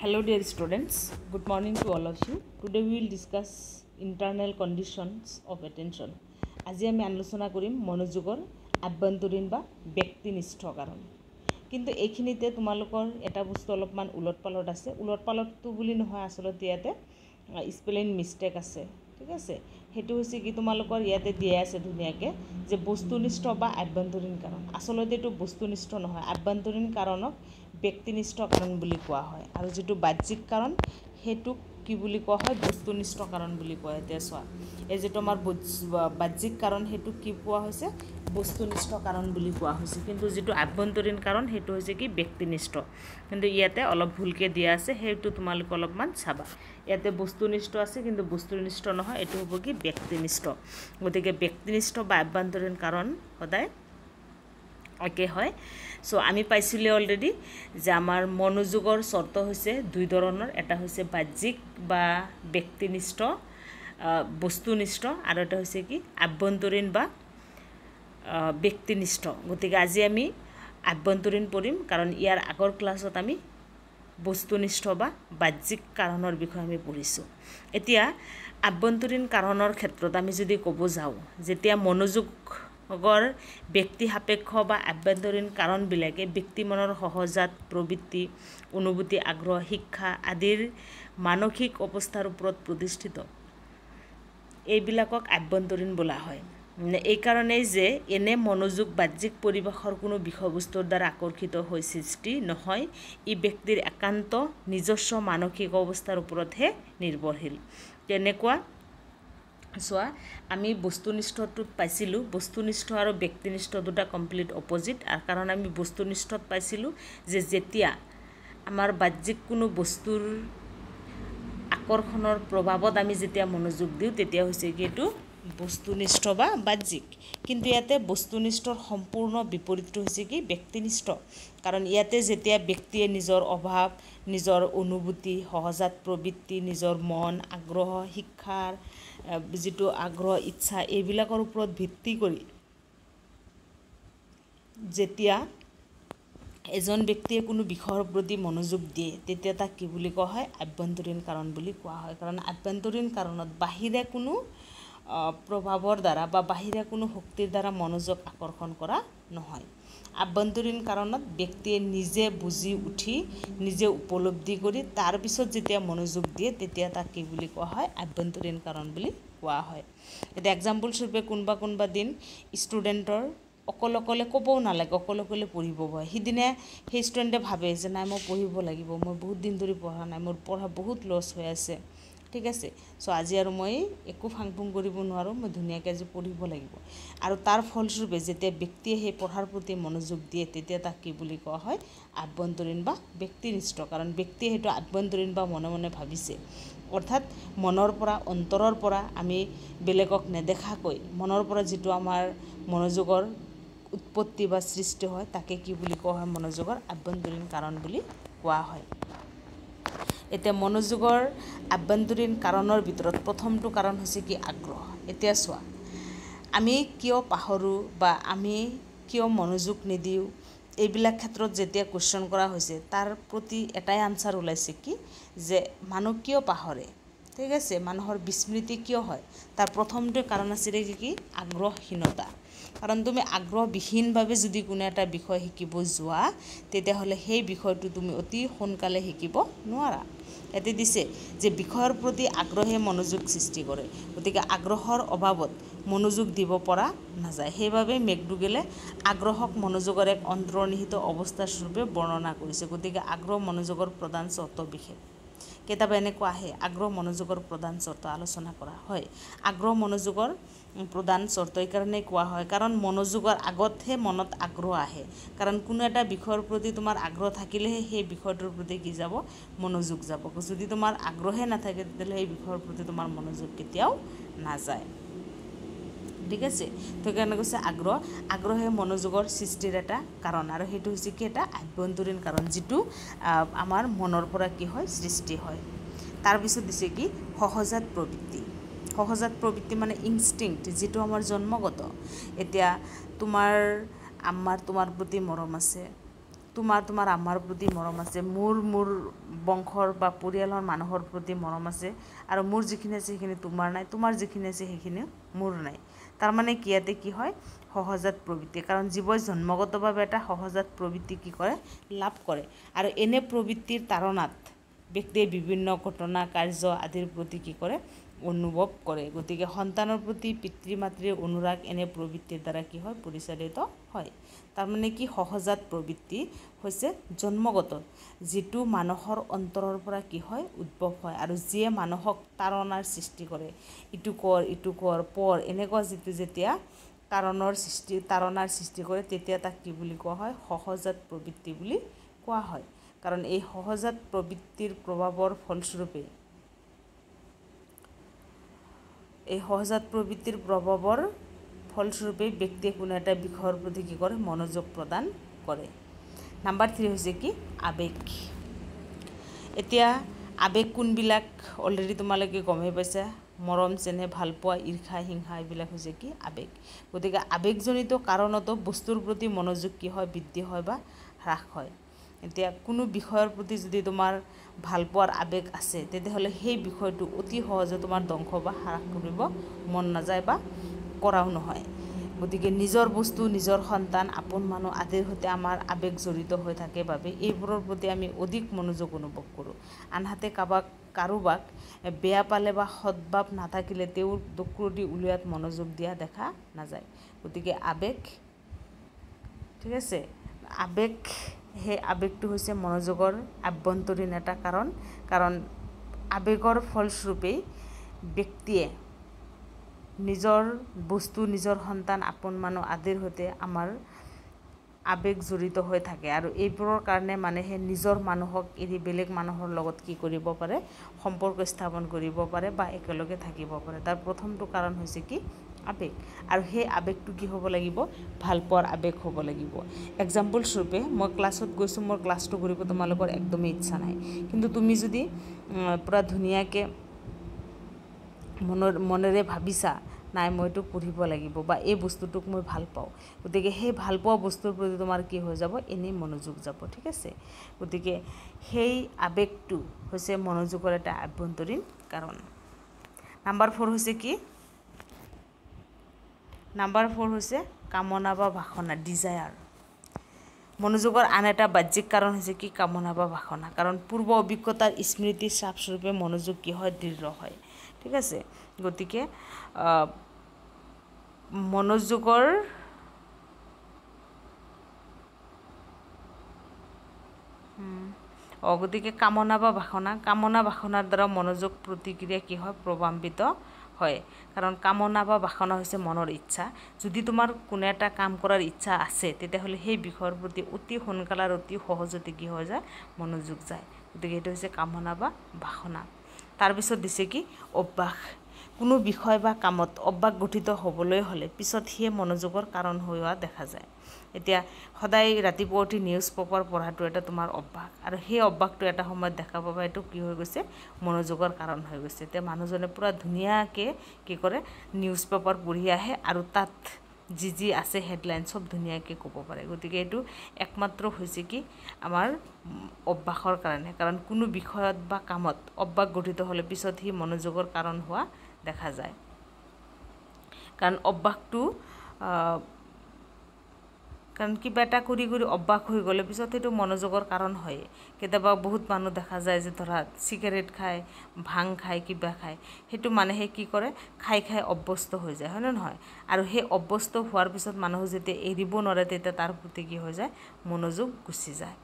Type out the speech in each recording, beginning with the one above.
Hello dear students, good morning to all of you. Today we will discuss internal conditions of attention. আজি আমি আলোচনা কৰিম মনোযোগৰ আভ্যন্তৰীণ বা ব্যক্তিনিষ্ঠ কাৰণ। কিন্তু এইখিনিতে তোমালোকৰ এটা বস্তু অলপমান উলটপালট আছে। উলটপালটটো বুলি নহয়, আচলতে ইয়াতে স্পেলিং মিষ্টেক আছে। ঠিক আছে, সেইটো হৈছে কি তোমালোকৰ ইয়াতে দিয়া আছে ধুনীয়াকৈ যে বস্তুনিষ্ঠ বা আভ্যন্তৰীণ কাৰণ। আচলতে এইটো বস্তুনিষ্ঠ নহয়, আভ্যন্তৰীণ কাৰণক ব্যক্তিনিষ্ঠ কাৰণ বুলি কোৱা হয়, আৰু যেটো বাহ্যিক কাৰণ হেতুক কি বুলি কোৱা হয়, বস্তুনিষ্ঠ কাৰণ বুলি কোৱা হয়। এতিয়া চোৱা, এই যেটো আমাৰ বাহ্যিক কাৰণ হেতুক কি কোৱা হৈছে, বস্তুনিষ্ঠ কাৰণ বুলি কোৱা হৈছে, কিন্তু যেটো আভ্যন্তৰীণ কাৰণ হেতু হৈছে কি ব্যক্তিনিষ্ঠ। কিন্তু ইয়াতে অলপ ভুলকৈ দিয়া আছে, সেইটো তোমালোকে অলপমান চাবা। ইয়াতে বস্তুনিষ্ঠ আছে কিন্তু বস্তুনিষ্ঠ নহয়, এইটো হ'ব কি ব্যক্তিনিষ্ঠ। গতিকে ব্যক্তিনিষ্ঠ বা আভ্যন্তৰীণ কাৰণ সদায় একে হয়। সো আমি পাইছিলো অলৰেডি যে আমাৰ মনোযোগৰ চৰ্ত হৈছে দুই ধৰণৰ, এটা হৈছে বাহ্যিক বা ব্যক্তিনিষ্ঠ বস্তুনিষ্ঠ, আৰু এটা হৈছে কি আভ্যন্তৰীণ বা ব্যক্তিনিষ্ঠ। গতিকে আজি আমি আভ্যন্তৰীণ পঢ়িম, কাৰণ ইয়াৰ আগৰ ক্লাছত আমি বস্তুনিষ্ঠ বা বাহ্যিক কাৰণৰ বিষয়ে আমি পঢ়িছোঁ। এতিয়া আভ্যন্তৰীণ কাৰণৰ ক্ষেত্ৰত আমি যদি ক'ব যাওঁ, যেতিয়া মনোযোগৰ ব্যক্তি সাপেক্ষ বা আভ্যন্তৰীণ কাৰণবিলাকে ব্যক্তি মনৰ সহজাত প্ৰবৃত্তি, অনুভূতি, আগ্ৰহ, শিক্ষা আদিৰ মানসিক অৱস্থাৰ ওপৰত প্ৰতিষ্ঠিত, এইবিলাকক আভ্যন্তৰীণ বোলা হয়। এইকাৰণেই যে এনে মনোযোগ বাহ্যিক পৰিৱেশৰ কোনো বিষয়বস্তুৰ দ্বাৰা আকৰ্ষিত হৈ সৃষ্টি নহয়, ই ব্যক্তিৰ একান্ত নিজস্ব মানসিক অৱস্থাৰ ওপৰতহে নিৰ্ভৰশীল। তেনেকুৱা চোৱা, আমি বস্তুনিষ্ঠটোত পাইছিলোঁ বস্তুনিষ্ঠ আৰু ব্যক্তিনিষ্ঠ দুটা কমপ্লিট অপজিট, কাৰণ আমি বস্তুনিষ্ঠত পাইছিলোঁ যে যেতিয়া আমাৰ বাহ্যিক কোনো বস্তুৰ আকৰ্ষণৰ প্ৰভাৱত আমি যেতিয়া মনোযোগ দিওঁ, তেতিয়া হৈছে কি এইটো বস্তুনিষ্ঠ বা বাহ্যিক। কিন্তু ইয়াতে বস্তুনিষ্ঠৰ সম্পূৰ্ণ বিপৰীতটো হৈছে কি ব্যক্তিনিষ্ঠ, কাৰণ ইয়াতে যেতিয়া ব্যক্তিয়ে নিজৰ অভাৱ, নিজৰ অনুভূতি, সহজাত প্ৰবৃত্তি, নিজৰ মন, আগ্ৰহ, শিক্ষাৰ যেটো আগ্ৰহ, ইচ্ছা, এইবিলাকৰ ওপৰত ভিত্তি কৰি যেতিয়া এজন ব্যক্তিয়ে কোনো বিষয়ৰ প্ৰতি মনোযোগ দিয়ে, তেতিয়া তাক কি বুলি কোৱা হয়, আভ্যন্তৰীণ কাৰণ বুলি কোৱা হয়। কাৰণ আভ্যন্তৰীণ কাৰণত বাহিৰে কোনো প্ৰভাৱৰ দ্বাৰা বা বাহিৰে কোনো শক্তিৰ দ্বাৰা মনোযোগ আকৰ্ষণ কৰা নহয়। আভ্যন্তৰীণ কাৰণত ব্যক্তিয়ে নিজে বুজি উঠি, নিজে উপলব্ধি কৰি তাৰপিছত যেতিয়া মনোযোগ দিয়ে, তেতিয়া তাক কি বুলি কোৱা হয়, আভ্যন্তৰীণ কাৰণ বুলি কোৱা হয়। এতিয়া এক্সাম্পল স্বৰূপে কোনোবা দিন ষ্টুডেণ্টৰ অকলে ক'বও নালাগে, অকলে পঢ়িব বহে, সিদিনা সেই ষ্টুডেণ্টে ভাবে যে নাই মই পঢ়িব লাগিব, মই বহুত দিন ধৰি পঢ়া নাই, মোৰ পঢ়া বহুত লছ হৈ আছে। ঠিক আছে, চ' আজি আৰু মই একো ফাংফুং কৰিব নোৱাৰোঁ, মই ধুনীয়াকৈ আজি পঢ়িব লাগিব। আৰু তাৰ ফলস্বৰূপে যেতিয়া ব্যক্তিয়ে সেই পঢ়াৰ প্ৰতি মনোযোগ দিয়ে, তেতিয়া তাক কি বুলি কোৱা হয়, আভ্যন্তৰীণ বা ব্যক্তিনিষ্ঠ। কাৰণ ব্যক্তিয়ে সেইটো আভ্যন্তৰীণ বা মনে মনে ভাবিছে, অৰ্থাৎ মনৰ পৰা, অন্তৰৰ পৰা আমি বেলেগক নেদেখাকৈ মনৰ পৰা যিটো আমাৰ মনোযোগৰ উৎপত্তি বা সৃষ্টি হয়, তাকে কি বুলি কোৱা হয়, মনোযোগৰ আভ্যন্তৰীণ কাৰণ বুলি কোৱা হয়। এতিয়া মনোযোগৰ আভ্যন্তৰীণ কাৰণৰ ভিতৰত প্ৰথমটো কাৰণ হৈছে কি আগ্ৰহ। এতিয়া চোৱা, আমি কিয় পাহৰোঁ বা আমি কিয় মনোযোগ নিদিওঁ, এইবিলাক ক্ষেত্ৰত যেতিয়া কুৱেশ্যন কৰা হৈছে, তাৰ প্ৰতি এটাই আনচাৰ ওলাইছে কি, যে মানুহ কিয় পাহৰে। ঠিক আছে, মানুহৰ বিস্মৃতি কিয় হয়, তাৰ প্ৰথমটো কাৰণ আছিলে কি আগ্ৰহহীনতা। কাৰণ তুমি আগ্ৰহবিহীনভাৱে যদি কোনো এটা বিষয় শিকিব যোৱা, তেতিয়াহ'লে সেই বিষয়টো তুমি অতি সোনকালে শিকিব নোৱাৰা। ইয়াতে দিছে যে বিষয়ৰ প্ৰতি আগ্ৰহে মনোযোগ সৃষ্টি কৰে, গতিকে আগ্ৰহৰ অভাৱত মনোযোগ দিব পৰা নাযায়। সেইবাবে মেকডুগেলে আগ্ৰহক মনোযোগৰ এক অন্তৰ্নিহিত অৱস্থা স্বৰূপে বৰ্ণনা কৰিছে। গতিকে আগ্ৰহ মনোযোগৰ প্ৰধান চৰ্ত বিশেষ। কেতিয়াবা এনেকুৱা আহে, আগ্ৰহ মনোযোগৰ প্ৰধান চৰ্ত আলোচনা কৰা হয়। আগ্ৰহ মনোযোগৰ প্ৰধান চৰ্ত এইকাৰণেই কোৱা হয়, কাৰণ মনোযোগৰ আগতহে মনত আগ্ৰহ আহে। কাৰণ কোনো এটা বিষয়ৰ প্ৰতি তোমাৰ আগ্ৰহ থাকিলেহে সেই বিষয়টোৰ প্ৰতি কি যাব, মনোযোগ যাব। যদি তোমাৰ আগ্ৰহে নাথাকে, তেতিয়াহ'লে সেই বিষয়ৰ প্ৰতি তোমাৰ মনোযোগ কেতিয়াও নাযায়। ঠিক আছে, তো সেইকাৰণে কৈছে আগ্ৰহে মনোযোগৰ সৃষ্টিৰ এটা কাৰণ, আৰু সেইটো হৈছে কি এটা আভ্যন্তৰীণ কাৰণ, যিটো আমাৰ মনৰ পৰা কি হয়, সৃষ্টি হয়। তাৰপিছত দিছে কি সহজাত প্ৰবৃত্তি। সহজাত প্ৰবৃত্তি মানে ইনষ্টিংক্ট, যিটো আমাৰ জন্মগত। এতিয়া তোমাৰ আম্মাৰ তোমাৰ প্ৰতি মৰম আছে, তোমাৰ আমাৰ প্ৰতি মৰম আছে, মোৰ বংশৰ বা পৰিয়ালৰ মানুহৰ প্ৰতি মৰম আছে, আৰু মোৰ যিখিনি আছে সেইখিনি তোমাৰ নাই, তোমাৰ যিখিনি আছে সেইখিনি মোৰ নাই। তাৰমানে কি ইয়াতে কি হয়, সহজাত প্ৰবৃত্তি। কাৰণ জীৱই জন্মগতভাৱে এটা সহজাত প্ৰবৃত্তি কি কৰে, লাভ কৰে। আৰু এনে প্ৰবৃত্তিৰ তাৰণাত ব্যক্তিয়ে বিভিন্ন ঘটনা কাৰ্য আদিৰ প্ৰতি কি কৰে, অনুভৱ কৰে। গতিকে সন্তানৰ প্ৰতি পিতৃ মাতৃৰ অনুৰাগ এনে প্ৰবৃত্তিৰ দ্বাৰা কি হয়, পৰিচালিত হয়। তাৰমানে কি সহজাত প্ৰবৃত্তি হৈছে জন্মগত, যিটো মানুহৰ অন্তৰৰ পৰা কি হয়, উদ্ভৱ হয়, আৰু যিয়ে মানুহক তাৰণাৰ সৃষ্টি কৰে, ইটো কৰ পঢ়, এনেকুৱা যেতিয়া তাৰণাৰ সৃষ্টি কৰে, তেতিয়া তাক কি বুলি কোৱা হয়, সহজাত প্ৰবৃত্তি বুলি কোৱা হয়। কাৰণ এই সহজাত প্ৰবৃত্তিৰ প্ৰভাৱৰ ফলস্বৰূপে ব্যক্তিয়ে কোনো এটা বিষয়ৰ প্ৰতি কি কৰে, মনোযোগ প্ৰদান কৰে। নাম্বাৰ 3 হৈছে কি, আৱেগ। এতিয়া আৱেগ কোনবিলাক অলৰেডি তোমালোকে গমেই পাইছা, মৰম, চেনেহ, ভালপোৱা, ঈৰ্ষা, হিংসা, এইবিলাক হৈছে কি আৱেগ। গতিকে আৱেগজনিত কাৰণতো বস্তুৰ প্ৰতি মনোযোগ কি হয়, বৃদ্ধি হয় বা হ্ৰাস হয়। এতিয়া কোনো বিষয়ৰ প্ৰতি যদি তোমাৰ ভালপোৱাৰ আৱেগ আছে, তেতিয়াহ'লে সেই বিষয়টো অতি সহজে তোমাৰ ধ্বংস বা হ্ৰাস কৰিব মন নাযায় বা কৰাও নহয়। গতিকে নিজৰ বস্তু, নিজৰ সন্তান, আপোন মানুহ আদিৰ সৈতে আমাৰ আৱেগ জড়িত হৈ থাকে বাবে এইবোৰৰ প্ৰতি আমি অধিক মনোযোগ অনুভৱ কৰোঁ। আনহাতে কাৰোবাক বেয়া পালে বা সদ্ভাৱ নাথাকিলে তেওঁৰ দুখুটি উলিওৱাত মনোযোগ দিয়া দেখা নাযায়। গতিকে আৱেগ, ঠিক আছে, সেই আৱেগটো হৈছে মনোযোগৰ আভ্যন্তৰীণ এটা কাৰণ আৱেগৰ ফলস্বৰূপেই ব্যক্তিয়ে নিজৰ বস্তু, নিজৰ সন্তান, আপোন মানুহ আদিৰ সৈতে আমাৰ আৱেগ জড়িত হৈ থাকে, আৰু এইবোৰৰ কাৰণে মানুহে নিজৰ মানুহক এৰি বেলেগ মানুহৰ লগত কি কৰিব পাৰে, সম্পৰ্ক স্থাপন কৰিব পাৰে বা একেলগে থাকিব পাৰে। তাৰ প্ৰথমটো কাৰণ হৈছে কি আৱেগ, আৰু সেই আৱেগটো কি হ'ব লাগিব, ভালপোৱাৰ আৱেগ হ'ব লাগিব। এক্সাম্পল স্বৰূপে মই ক্লাছত গৈছোঁ, মোৰ ক্লাছটো কৰিব তোমালোকৰ একদমেই ইচ্ছা নাই, কিন্তু তুমি যদি পূৰা ধুনীয়াকৈ মনেৰে ভাবিছা, নাই মইতো পঢ়িব লাগিব বা এই বস্তুটোক মই ভাল পাওঁ, গতিকে সেই ভালপোৱা বস্তুৰ প্ৰতি তোমাৰ কি হৈ যাব, এনেই মনোযোগ যাব। ঠিক আছে, গতিকে সেই আৱেগটো হৈছে মনোযোগৰ এটা আভ্যন্তৰীণ কাৰণ। নাম্বাৰ 4 হৈছে কি, কামনা বা বাসনা, ডিজায়াৰ। মনোযোগৰ আন এটা বাহ্যিক কাৰণ হৈছে কি, কামনা বা বাসনা। কাৰণ পূৰ্ব অভিজ্ঞতাৰ স্মৃতি চাপস্বৰূপে মনোযোগ কি হয়, দৃঢ় হয়। ঠিক আছে, গতিকে মনোযোগৰ গতিকে কামনা বা বাসনাৰ দ্বাৰা মনোযোগ প্ৰতিক্ৰিয়া কি হয়, প্ৰভাৱান্বিত হয়। কাৰণ কামনা বা বাসনা হৈছে মনৰ ইচ্ছা। যদি তোমাৰ কোনো এটা কাম কৰাৰ ইচ্ছা আছে, তেতিয়াহ'লে সেই বিষয়ৰ প্ৰতি অতি সোনকালে আৰু অতি সহজতে কি হৈ যায়, মনোযোগ যায়। গতিকে এইটো হৈছে কামনা বা বাসনা। তাৰপিছত দিছে কি অভ্যাস। কোনো বিষয় বা কামত অভ্যাস গঠিত হ'বলৈ হ'লে পিছত সেই মনোযোগৰ কাৰণ হোৱা দেখা যায়। এতিয়া সদায় ৰাতিপুৱা উঠি নিউজ পেপাৰ পঢ়াটো এটা তোমাৰ অভ্যাস, আৰু সেই অভ্যাসটো এটা সময়ত দেখা পাবা এইটো কি হৈ গৈছে, মনোযোগৰ কাৰণ হৈ গৈছে। এতিয়া মানুহজনে পূৰা ধুনীয়াকৈ কি কৰে, নিউজ পেপাৰ পঢ়ি আহে, আৰু তাত যি আছে হেডলাইন চব ধুনীয়াকৈ ক'ব পাৰে। গতিকে এইটো একমাত্ৰ হৈছে কি আমাৰ অভ্যাসৰ কাৰণে। কাৰণ কোনো বিষয়ত বা কামত অভ্যাস গঠিত হ'লে পিছত সি মনোযোগৰ কাৰণ হোৱা দেখা যায়। কাৰণ অভ্যাসটো কাৰণ কিবা এটা কৰি অভ্যাস হৈ গ'লে পিছত সেইটো মনোযোগৰ কাৰণ হয়। কেতিয়াবা বহুত মানুহ দেখা যায় যে ধৰা চিগাৰেট খায়, ভাং খায়, কিবা খায়, সেইটো মানুহে কি কৰে, খাই অভ্যস্ত হৈ যায়, হয়নে নহয়? আৰু সেই অভ্যস্ত হোৱাৰ পিছত মানুহ যেতিয়া এৰিব নোৱাৰে, তেতিয়া তাৰ প্ৰতি কি হৈ যায়, মনোযোগ গুচি যায়।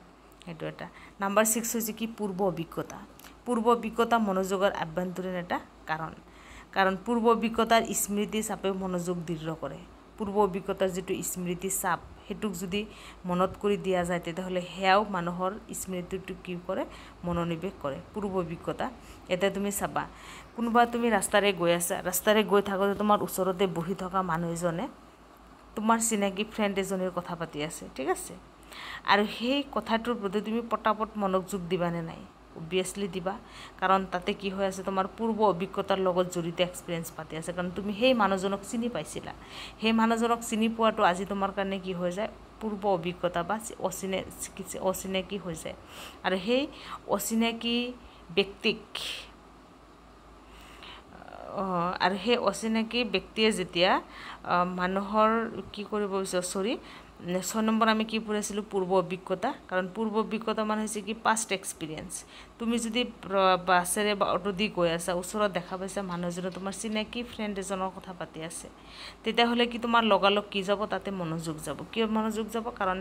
সেইটো এটা। নাম্বাৰ 6 হৈছে কি পূৰ্ব অভিজ্ঞতা মনোযোগৰ আভ্যন্তৰীণ এটা কাৰণ পূৰ্ব অভিজ্ঞতাৰ স্মৃতি চাপে মনোযোগ দৃঢ় কৰে। পূৰ্ব অভিজ্ঞতাৰ যিটো স্মৃতি চাপ, সেইটোক যদি মনত কৰি দিয়া যায়, তেতিয়াহ'লে সেয়াও মানুহৰ স্মৃতিটো কি কৰে, মনোনিৱেশ কৰে। পূৰ্ব অভিজ্ঞতা, এতিয়া তুমি চাবা, তুমি ৰাস্তাৰে গৈ আছা, ৰাস্তাৰে গৈ থাকোঁতে তোমাৰ ওচৰতে বহি থকা মানুহ এজনে তোমাৰ চিনাকি ফ্ৰেণ্ড এজনীৰ কথা পাতি আছে। ঠিক আছে, আৰু সেই কথাটোৰ প্ৰতি তুমি পটাপট মনোযোগ দিবানে নাই, অবভিয়াছলি দিবা, কাৰণ তাতে কি হৈ আছে তোমাৰ পূৰ্ব অভিজ্ঞতাৰ লগত জড়িত এক্সপিৰিয়েঞ্চ পাতি আছে, কাৰণ তুমি সেই মানুহজনক চিনি পাইছিলা। সেই মানুহজনক চিনি পোৱাটো আজি তোমাৰ কাৰণে কি হৈ যায়, পূৰ্ব অভিজ্ঞতা বা অচিনাকি হৈ যায়। আৰু সেই অচিনাকি ব্যক্তিক আৰু সেই অচিনাকি ব্যক্তিয়ে যেতিয়া মানুহৰ কি কৰিব বিচাৰে, 6 নম্বৰ আমি কি পঢ়িছিলোঁ, পূৰ্ব অভিজ্ঞতা। কাৰণ পূৰ্ব অভিজ্ঞতা মানে হৈছে কি পাষ্ট এক্সপিৰিয়েঞ্চ। তুমি যদি বাছেৰে বা অটো দি গৈ আছা, ওচৰত দেখা পাইছা মানুহজনে তোমাৰ চিনাকি ফ্ৰেণ্ড এজনৰ কথা পাতি আছে, তেতিয়াহ'লে কি তোমাৰ লগালগ কি যাব, তাতে মনোযোগ যাব। কিয় মনোযোগ যাব, কাৰণ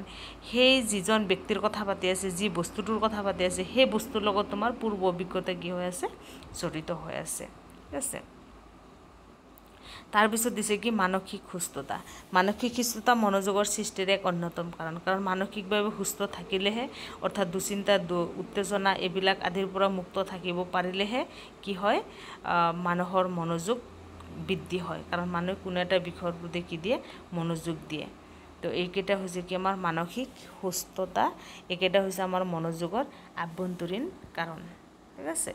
সেই যিজন ব্যক্তিৰ কথা পাতি আছে, যি বস্তুটোৰ কথা পাতি আছে, সেই বস্তুৰ লগত তোমাৰ পূৰ্ব অভিজ্ঞতা কি হৈ আছে, জড়িত হৈ আছে। ঠিক আছে। তাৰপিছত দিছে কি মানসিক সুস্থতা। মানসিক সুস্থতা মনোযোগৰ সৃষ্টিৰ এক অন্যতম কাৰণ। কাৰণ মানসিকভাৱে সুস্থ থাকিলেহে, অৰ্থাৎ দুশ্চিন্তা, উত্তেজনা এইবিলাক আদিৰ পৰা মুক্ত থাকিব পাৰিলেহে কি হয়, মানুহৰ মনোযোগ বৃদ্ধি হয়। কাৰণ মানুহে কোনো এটা বিষয়ৰ প্ৰতি কি দিয়ে, মনোযোগ দিয়ে। তো এইকেইটা হৈছে কি আমাৰ মানসিক সুস্থতা, এইকেইটা হৈছে আমাৰ মনোযোগৰ আভ্যন্তৰীণ কাৰণ। ঠিক আছে।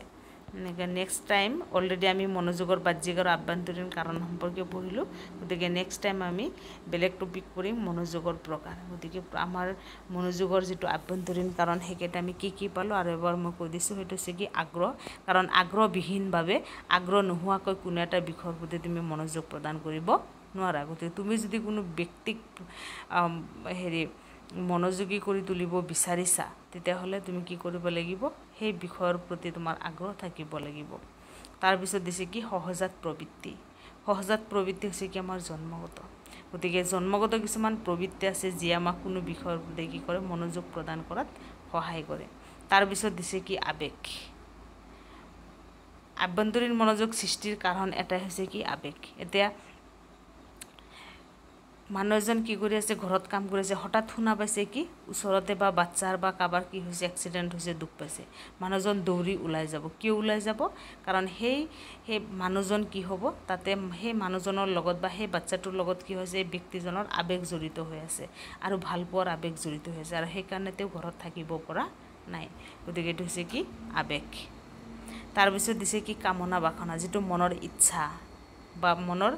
এনেকৈ নেক্সট টাইম অলৰেডি আমি মনোযোগৰ বাহ্যিক আৰু আভ্যন্তৰীণ কাৰণ সম্পৰ্কে পঢ়িলোঁ। গতিকে নেক্সট টাইম আমি বেলেগ টপিক পঢ়িম, মনোযোগৰ প্ৰকাৰ। গতিকে আমাৰ মনোযোগৰ যিটো আভ্যন্তৰীণ কাৰণ, সেইকেইটা আমি কি পালোঁ আৰু এবাৰ মই কৈ দিছোঁ, সেইটো হৈছে কি আগ্ৰহ। কাৰণ আগ্ৰহবিহীনভাৱে, আগ্ৰহ নোহোৱাকৈ কোনো এটা বিষয়ৰ প্ৰতি তুমি মনোযোগ প্ৰদান কৰিব নোৱাৰা। গতিকে তুমি যদি কোনো ব্যক্তিক মনোযোগী কৰি তুলিব বিচাৰিছা, তেতিয়াহ'লে তুমি কি কৰিব লাগিব, সেই বিষয়ৰ প্ৰতি তোমাৰ আগ্ৰহ থাকিব লাগিব। তাৰপিছত দিছে কি সহজাত প্ৰবৃত্তি। সহজাত প্ৰবৃত্তি হৈছে কি আমাৰ জন্মগত। গতিকে জন্মগত কিছুমান প্ৰবৃত্তি আছে, যিয়ে আমাক কোনো বিষয়ৰ প্ৰতি কি কৰে, মনোযোগ প্ৰদান কৰাত সহায় কৰে। তাৰপিছত দিছে কি আৱেগ। আভ্যন্তৰীণ মনোযোগ সৃষ্টিৰ কাৰণ এটাই হৈছে কি আৱেগ। এতিয়া মানুহ এজন কি কৰি আছে, ঘৰত কাম কৰি আছে, হঠাৎ শুনা পাইছে কি ওচৰতে বা বাচ্চাৰ বা কাৰোবাৰ কি হৈছে, এক্সিডেণ্ট হৈছে, দুখ পাইছে। মানুহজন দৌৰি ওলাই যাব। কিয় ওলাই যাব, কাৰণ সেই মানুহজন কি হ'ব, তাতে সেই মানুহজনৰ লগত বা সেই বাচ্চাটোৰ লগত কি হৈছে, এই ব্যক্তিজনৰ আৱেগ জড়িত হৈ আছে আৰু ভাল পোৱাৰ আৱেগ জড়িত হৈ আছে, আৰু সেইকাৰণে তেওঁ ঘৰত থাকিব পৰা নাই। গতিকে এইটো হৈছে কি আৱেগ। তাৰপিছত দিছে কি কামনা বাসনা, যিটো মনৰ ইচ্ছা বা মনৰ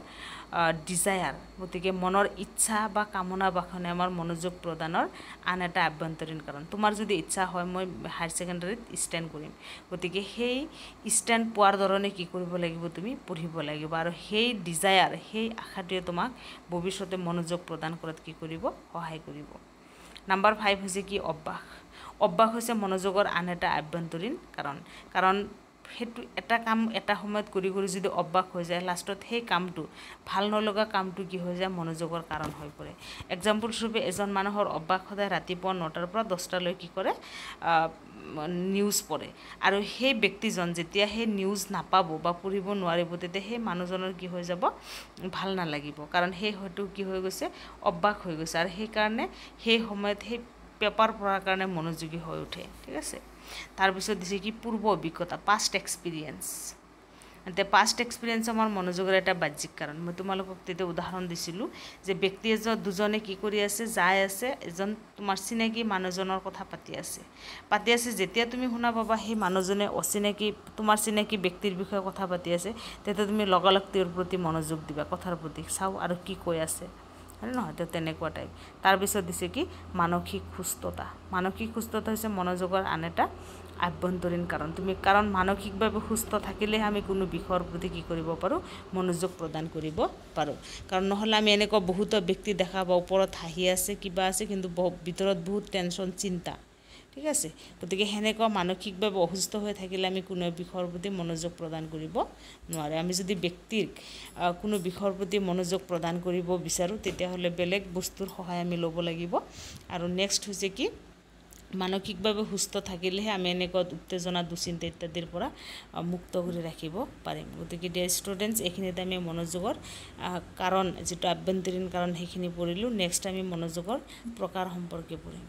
ডিজায়াৰ। গতিকে মনৰ ইচ্ছা বা কামনা বাসনাই আমাৰ মনোযোগ প্ৰদানৰ আন এটা আভ্যন্তৰীণ কাৰণ। তোমাৰ যদি ইচ্ছা হয় মই হায়াৰ ছেকেণ্ডাৰীত ষ্টেণ্ড কৰিম, গতিকে সেই ষ্টেণ্ড পোৱাৰ ধৰণে কি কৰিব লাগিব, তুমি পঢ়িব লাগিব। আৰু সেই ডিজায়াৰ, সেই আশাটোৱে তোমাক ভৱিষ্যতে মনোযোগ প্ৰদান কৰাত কি কৰিব, সহায় কৰিব। নাম্বাৰ 5 হৈছে কি অভ্যাস। অভ্যাস হৈছে মনোযোগৰ আন এটা আভ্যন্তৰীণ কাৰণ। কাৰণ সেইটো এটা কাম এটা সময়ত কৰি কৰি যদি অভ্যাস হৈ যায়, লাষ্টত সেই কামটো, ভাল নলগা কামটো কি হৈ যায়, মনোযোগৰ কাৰণ হৈ পৰে। এক্সাম্পল স্বৰূপে এজন মানুহৰ অভ্যাস সদায় ৰাতিপুৱা 9টাৰ পৰা 10টালৈ কি কৰে, নিউজ পঢ়ে। আৰু সেই ব্যক্তিজন যেতিয়া সেই নিউজ নাপাব বা পঢ়িব নোৱাৰিব, তেতিয়া সেই মানুহজনৰ কি হৈ যাব, ভাল নালাগিব। কাৰণ সেই হয়তো কি হৈ গৈছে, অভ্যাস হৈ গৈছে, আৰু সেইকাৰণে সেই সময়ত সেই পেপাৰ পঢ়াৰ কাৰণে মনোযোগী হৈ উঠে। ঠিক আছে। তাৰপিছত দিছে কি পূৰ্ব অভিজ্ঞতা, পাষ্ট এক্সপিৰিয়েঞ্চ। এতিয়া পাষ্ট এক্সপিৰিয়েঞ্চ আমাৰ মনোযোগৰ এটা বাহ্যিক কাৰণ। মই তোমালোকক তেতিয়া উদাহৰণ দিছিলোঁ যে ব্যক্তি দুজনে কি কৰি আছে, যাই আছে, এজন তোমাৰ চিনাকি মানুহজনৰ কথা পাতি আছে। যেতিয়া তুমি শুনা পাবা সেই মানুহজনে তোমাৰ চিনাকি ব্যক্তিৰ বিষয়ে কথা পাতি আছে, তেতিয়া তুমি লগালগ তেওঁৰ প্ৰতি মনোযোগ দিবা, কথাৰ প্ৰতি চাওঁ আৰু কি কৈ আছে, হয় নহয়, তো তেনেকুৱা টাইপ। তাৰপিছত দিছে কি মানসিক সুস্থতা। মানসিক সুস্থতা হৈছে মনোযোগৰ আন এটা আভ্যন্তৰীণ কাৰণ। কাৰণ মানসিকভাৱে সুস্থ থাকিলেহে আমি কোনো বিষয়ৰ প্ৰতি কি কৰিব পাৰোঁ, মনোযোগ প্ৰদান কৰিব পাৰোঁ। কাৰণ নহ'লে আমি এনেকুৱা বহুতো ব্যক্তি দেখা পাওঁ, ওপৰত হাঁহি আছে, কিবা আছে, কিন্তু ভিতৰত বহুত টেনশ্যন, চিন্তা। ঠিক আছে। গতিকে সেনেকুৱা মানসিকভাৱে অসুস্থ হৈ থাকিলে আমি কোনো বিষয়ৰ প্ৰতি মনোযোগ প্ৰদান কৰিব নোৱাৰোঁ। আমি যদি ব্যক্তিক কোনো বিষয়ৰ প্ৰতি মনোযোগ প্ৰদান কৰিব বিচাৰোঁ, তেতিয়াহ'লে বেলেগ বস্তুৰ সহায় আমি ল'ব লাগিব। আৰু নেক্সট হৈছে কি মানসিকভাৱে সুস্থ থাকিলেহে আমি এনেকুৱা উত্তেজনা, দুশ্চিন্তা ইত্যাদিৰ পৰা মুক্ত কৰি ৰাখিব পাৰিম। গতিকে ডিয়াৰ ষ্টুডেণ্টছ, এইখিনিতে আমি মনোযোগৰ কাৰণ, যিটো আভ্যন্তৰীণ কাৰণ, সেইখিনি পঢ়িলোঁ। নেক্সট আমি মনোযোগৰ প্ৰকাৰ সম্পৰ্কে পঢ়িম।